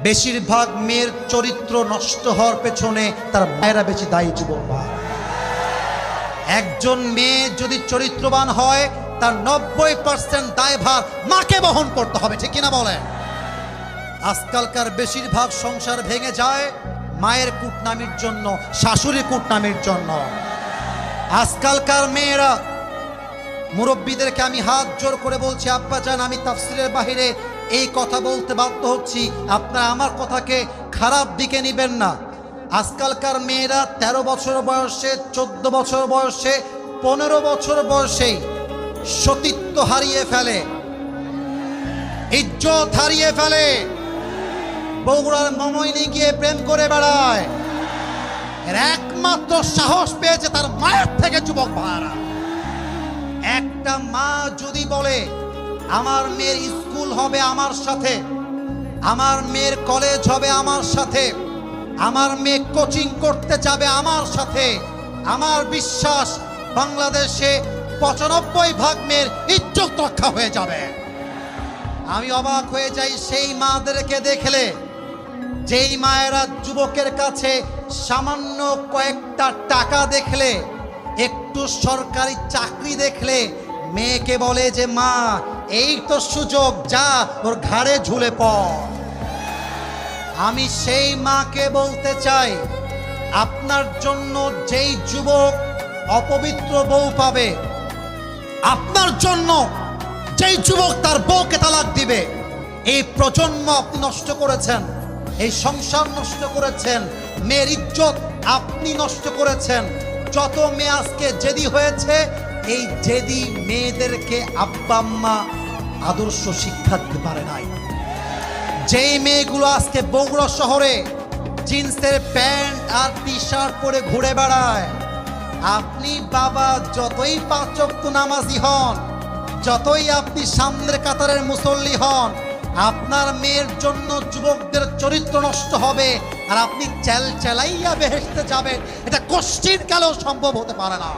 বেশিরভাগ মেয়ের চরিত্র নষ্ট হওয়ার পেছনে তার মায়েরা বেশি দায়ী। যুবক ভাই, একজন মেয়ে যদি চরিত্রবান হয় তার 90% দায়ভার মাকে বহন করতে হবে, ঠিক কিনা বলেন? আজকালকার বেশিরভাগ সংসার ভেঙে যায় মায়ের কুটনামির জন্য, শাশুড়ি কুটনামির জন্য। আজকালকার মেয়েরা, মুরব্বীদেরকে আমি হাত জোর করে বলছি, আব্বা জান, আমি তাফসিরের বাহিরে এই কথা বলতে বাধ্য হচ্ছি, আপনারা আমার কথাকে খারাপ দিকে নেবেন না। আজকালকার মেয়েরা 13 বছর বয়সে, 14 বছর বয়সে, 15 বছর বয়সেই সতীত্ব হারিয়ে ফেলে, ইজ্জত হারিয়ে ফেলে, বগুড়ার মমইনে গিয়ে প্রেম করে বেড়ায়। এর একমাত্র সাহস পেয়েছে তার মায়ের থেকে। যুবক ভাইরা, একটা মা যদি বলে আমার মেয়ের স্কুল হবে আমার সাথে, আমার মেয়ের কলেজ হবে আমার সাথে, আমার মেয়ে কোচিং করতে যাবে আমার সাথে, আমার বিশ্বাস বাংলাদেশে 95% মেয়ের ইজ্জত রক্ষা হয়ে যাবে। আমি অবাক হয়ে যাই সেই মাদেরকে দেখলে, যেই মায়েরা যুবকের কাছে সামান্য কয়েকটা টাকা দেখলে, একটু সরকারি চাকরি দেখলে মেয়েকে বলে যে মা এই তো সুযোগ, যা ওর ঘাড়ে ঝুলে পড়। আমি সেই মাকে বলতে চাই, আপনার জন্য যেই যুবক অপবিত্র বউ পাবে, আপনার জন্য যেই যুবক তার বউকে তালাক দিবে, এই প্রজন্ম আপনি নষ্ট করেছেন, এই সংসার নষ্ট করেছেন, মেয়ের ইজ্জত আপনি নষ্ট করেছেন। যত মেয়ে আজকে জেদি হয়েছে, এই জেদি মেয়েদেরকে আব্বা আম্মা আদর্শ শিক্ষা দিতে পারে নাই। যেই মেয়েগুলো আজকে বগুড়া শহরে জিন্সের প্যান্ট আর টি শার্ট পরে ঘুরে বেড়ায়, আপনি বাবা যতই 5 ওয়াক্ত নামাজি হন, যতই আপনি সামনের কাতারের মুসল্লি হন, আপনার মেয়ের জন্য যুবকদের চরিত্র নষ্ট হবে আর আপনি চেলাইয়া বেহেশতে যাবেন, এটা কোশ্চিন কালেও সম্ভব হতে পারে না।